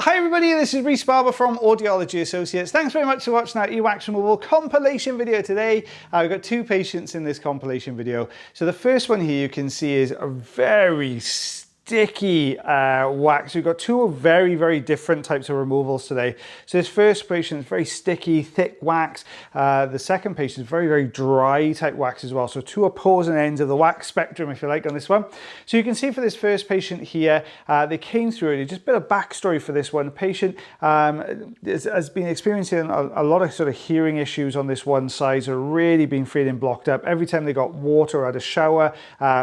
Hi everybody, this is Rhys Barber from Audiology Associates. Thanks very much for watching our earwax removal compilation video today. We've got two patients in this compilation video. So the first one here you can see is a very sticky wax. We've got two very, very different types of removals today. So this first patient is very sticky, thick wax. The second patient is very, very dry type wax as well. So two opposing ends of the wax spectrum, if you like, on this one. So you can see for this first patient here, they came through it. Just a bit of backstory for this one. The patient has been experiencing a lot of sort of hearing issues on this one side, so really been feeling blocked up. Every time they got water or had a shower,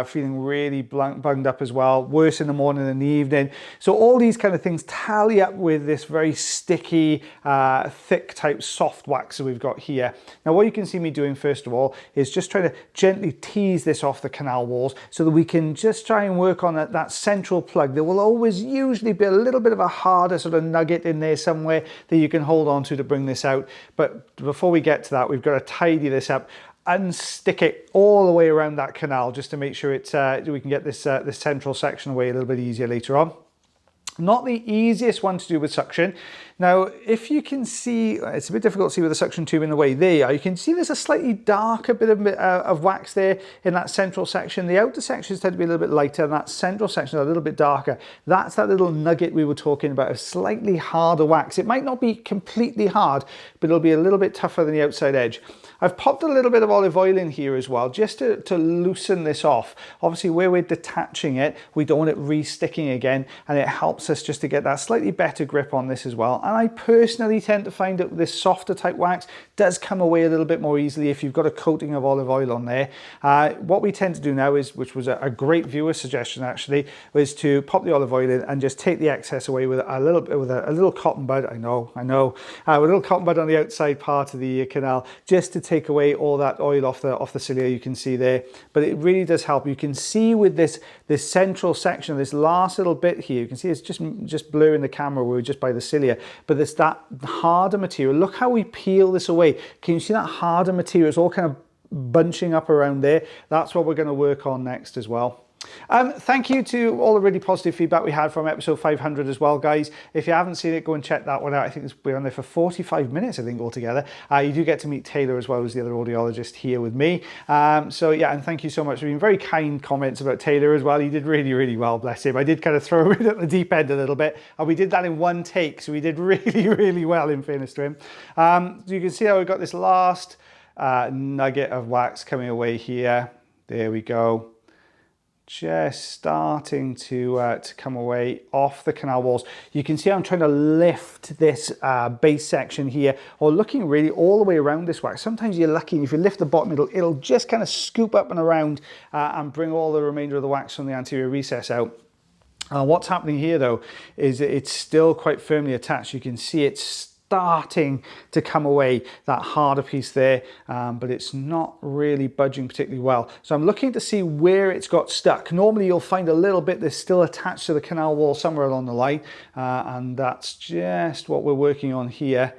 feeling really bunged up as well. Worse in the morning and the evening. So all these kind of things tally up with this very sticky, thick type soft wax that we've got here. Now what you can see me doing first of all is just trying to gently tease this off the canal walls so that we can just try and work on that central plug. There will always usually be a little bit of a harder sort of nugget in there somewhere that you can hold on to bring this out. But before we get to that, we've got to tidy this up, unstick it all the way around that canal just to make sure it's we can get this this central section away a little bit easier later on. Not the easiest one to do with suction. Now, if you can see, it's a bit difficult to see with the suction tube in the way they are. You can see there's a slightly darker bit of wax there in that central section. The outer sections tend to be a little bit lighter, and that central section is a little bit darker. That's that little nugget we were talking about, a slightly harder wax. It might not be completely hard, but it'll be a little bit tougher than the outside edge. I've popped a little bit of olive oil in here as well, just to loosen this off. Obviously, where we're detaching it, we don't want it re-sticking again, and it helps us just to get that slightly better grip on this as well. And I personally tend to find that this softer type wax does come away a little bit more easily if you've got a coating of olive oil on there. What we tend to do now is, which was a great viewer suggestion actually, was to pop the olive oil in and just take the excess away with a little cotton bud. I know, with a little cotton bud on the outside part of the canal, just to take away all that oil off the cilia. You can see there, but it really does help. You can see with this central section, this last little bit here, you can see it's just blurring the camera. We're just by the cilia, but there's that harder material. Look how we peel this away. Can you see that harder material? It's all kind of bunching up around there. That's what we're going to work on next as well. Thank you to all the really positive feedback we had from episode 500 as well, guys. If you haven't seen it, go and check that one out. I think we're on there for 45 minutes, I think, altogether. You do get to meet Taylor as well as the other audiologist here with me. So yeah, and thank you so much. There's been very kind comments about Taylor as well. He did really, really well, bless him. I did kind of throw him at the deep end a little bit, and we did that in one take, so we did really, really well, in fairness to him. So you can see how we've got this last nugget of wax coming away here. There we go. Just starting to come away off the canal walls. You can see I'm trying to lift this base section here, or looking really all the way around this wax. Sometimes you're lucky, and if you lift the bottom, it'll just kind of scoop up and around and bring all the remainder of the wax from the anterior recess out. What's happening here though is it's still quite firmly attached. You can see it's starting to come away, that harder piece there, but it's not really budging particularly well. So I'm looking to see where it's got stuck. Normally you'll find a little bit that's still attached to the canal wall somewhere along the line, and that's just what we're working on here.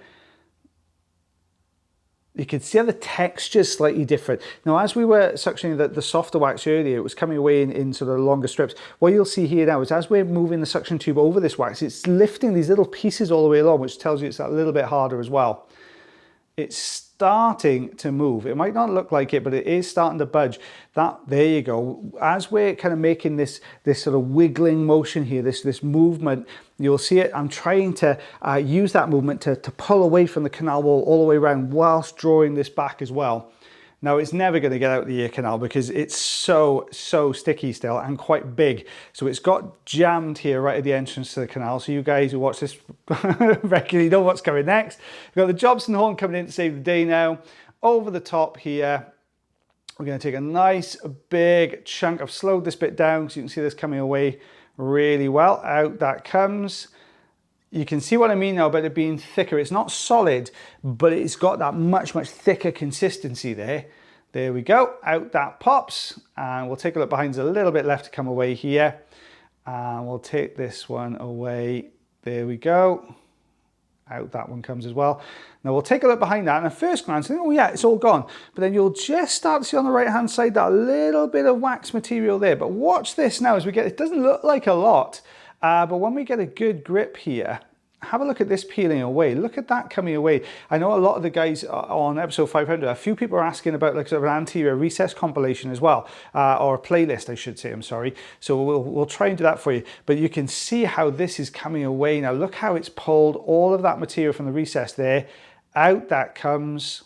You can see how the texture is slightly different. Now, as we were suctioning the softer wax earlier, it was coming away in sort of longer strips. What you'll see here now is as we're moving the suction tube over this wax, it's lifting these little pieces all the way along, which tells you it's a little bit harder as well. It's starting to move. It might not look like it, but it is starting to budge. There you go. As we're kind of making this sort of wiggling motion here, this movement, you'll see it. I'm trying to use that movement to pull away from the canal wall all the way around whilst drawing this back as well. Now, it's never going to get out the ear canal because it's so sticky still and quite big. So it's got jammed here right at the entrance to the canal. So you guys who watch this regularly know what's coming next. We've got the Jobson horn coming in to save the day now. Over the top here, we're going to take a nice big chunk. I've slowed this bit down so you can see this coming away really well. Out that comes. You can see what I mean now about it being thicker. It's not solid, but it's got that much thicker consistency there. There we go. Out that pops. And we'll take a look behind. There's a little bit left to come away here. And we'll take this one away. There we go. Out that one comes as well. Now we'll take a look behind that, and at first glance, think, oh yeah, it's all gone. But then you'll just start to see on the right-hand side that little bit of wax material there. But watch this now as we get, it doesn't look like a lot, but when we get a good grip here, have a look at this peeling away. Look at that coming away. I know a lot of the guys on episode 500, a few people are asking about like sort of an anterior recess compilation as well, or a playlist, I should say, I'm sorry. So we'll try and do that for you. But you can see how this is coming away. Now look how it's pulled all of that material from the recess there. Out that comes.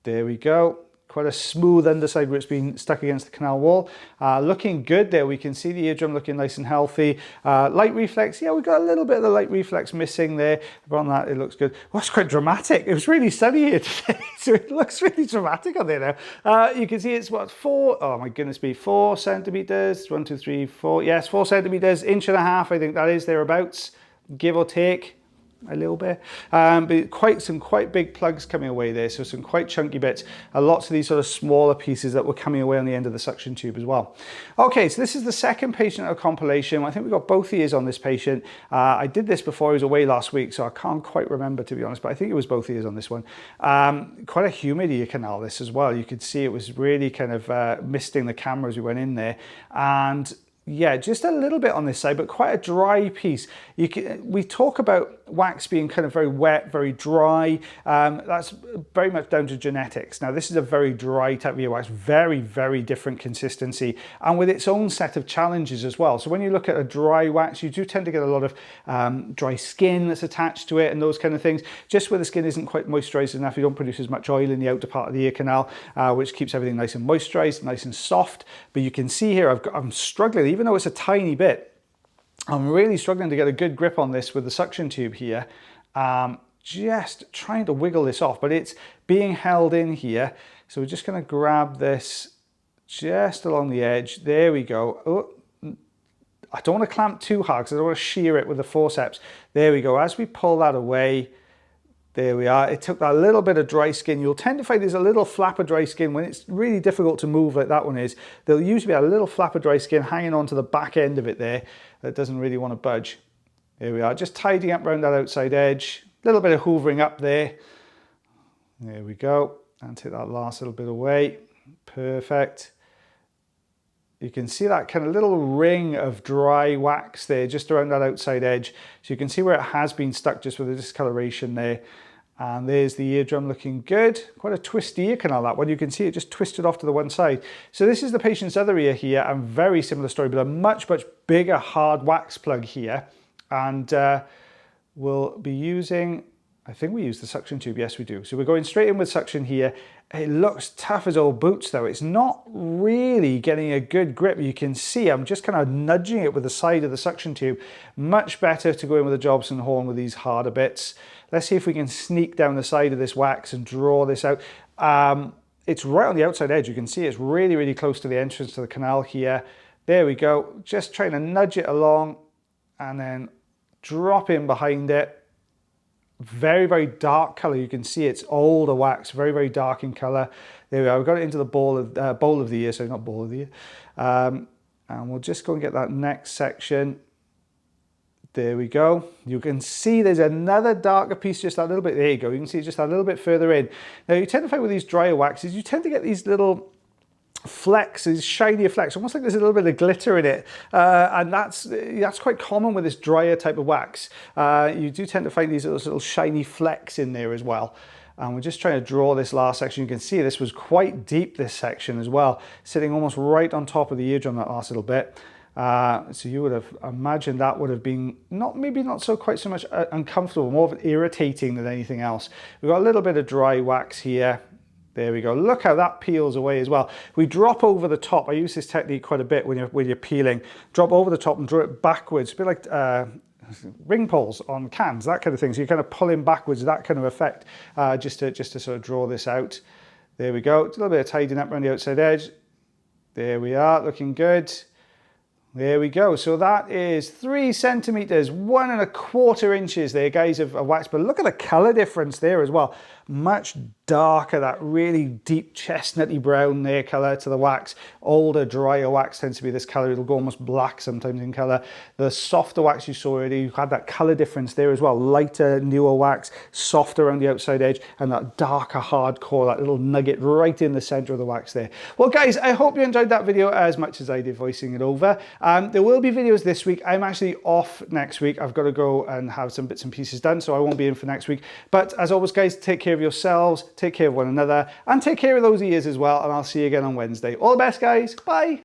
There we go. Quite a smooth underside where it's been stuck against the canal wall. Looking good there. We can see the eardrum looking nice and healthy. Light reflex, yeah, we've got a little bit of the light reflex missing there. But on that, it looks good. Well, it's quite dramatic. It was really sunny here today, so it looks really dramatic on there now. You can see it's what, 4 centimeters, 1, 2, 3, 4, yes, 4 centimeters, inch and a half, I think that is thereabouts, give or take. A little bit, but some quite big plugs coming away there, so some quite chunky bits. Lots of these sort of smaller pieces that were coming away on the end of the suction tube as well. Okay, so this is the second patient of compilation. I think we've got both ears on this patient. I did this before he was away last week, so I can't quite remember, to be honest, but I think it was both ears on this one. Quite a humid ear canal, this as well. You could see it was really kind of misting the camera as we went in there, and yeah, just a little bit on this side, but quite a dry piece. We talk about wax being kind of very wet, very dry. That's very much down to genetics. Now, this is a very dry type of earwax, very, very different consistency, and with its own set of challenges as well. So when you look at a dry wax, you do tend to get a lot of dry skin that's attached to it and those kind of things. Just where the skin isn't quite moisturized enough, you don't produce as much oil in the outer part of the ear canal, which keeps everything nice and moisturized, nice and soft. But you can see here, I'm struggling, even though it's a tiny bit, I'm really struggling to get a good grip on this with the suction tube here. Just trying to wiggle this off, but it's being held in here. So we're just going to grab this just along the edge. There we go. Oh, I don't want to clamp too hard because I don't want to shear it with the forceps. There we go. As we pull that away, there we are. It took that little bit of dry skin. You'll tend to find there's a little flap of dry skin when it's really difficult to move like that one is. There'll usually be a little flap of dry skin hanging onto the back end of it there that doesn't really want to budge. There we are. Just tidying up around that outside edge. A little bit of hoovering up there. There we go. And take that last little bit away. Perfect. You can see that kind of little ring of dry wax there just around that outside edge. So you can see where it has been stuck just with the discoloration there. And there's the eardrum looking good. Quite a twisty ear canal, that one. You can see it just twisted off to the one side. So this is the patient's other ear here, and very similar story, but a much, much bigger hard wax plug here. And we'll be using, I think we use the suction tube. Yes, we do. So we're going straight in with suction here. It looks tough as old boots though. It's not really getting a good grip. You can see I'm just kind of nudging it with the side of the suction tube. Much better to go in with a Jobson horn with these harder bits. Let's see if we can sneak down the side of this wax and draw this out. It's right on the outside edge. You can see it's really, really close to the entrance to the canal here. There we go. Just trying to nudge it along and then drop in behind it. Very, very dark color. You can see it's older wax, very, very dark in color. There we are. We've got it into the bowl of the ear, so not ball of the ear. And we'll just go and get that next section. There we go. You can see there's another darker piece just a little bit. There you go. You can see just a little bit further in. Now you tend to find with these drier waxes, you tend to get these little flecks, these shinier flecks, almost like there's a little bit of glitter in it, and that's quite common with this drier type of wax. You do tend to find these little shiny flecks in there as well. And we're just trying to draw this last section. You can see this was quite deep, this section as well, sitting almost right on top of the eardrum, that last little bit. So you would have imagined that would have been maybe not quite so much uncomfortable, more of irritating than anything else. We've got a little bit of dry wax here. There we go. Look how that peels away as well. We drop over the top. I use this technique quite a bit when you're peeling. Drop over the top and draw it backwards. A bit like ring pulls on cans, that kind of thing. So you're kind of pulling backwards, that kind of effect, just to sort of draw this out. There we go. It's a little bit of tidying up around the outside edge. There we are, looking good. There we go. So that is 3 centimeters, 1 1/4 inches there, guys, of wax. But look at the color difference there as well. Much darker, that really deep chestnutty brown there color to the wax. Older, drier wax tends to be this color. It'll go almost black sometimes in color. The softer wax you saw already, you had that color difference there as well. Lighter, newer wax, softer around the outside edge, and that darker hardcore, that little nugget right in the center of the wax there. Well, guys, I hope you enjoyed that video as much as I did voicing it over. There will be videos this week. I'm actually off next week. I've got to go and have some bits and pieces done, so I won't be in for next week. But as always, guys, take care of yourselves, take care of one another, and take care of those ears as well. And I'll see you again on Wednesday. All the best, guys. Bye.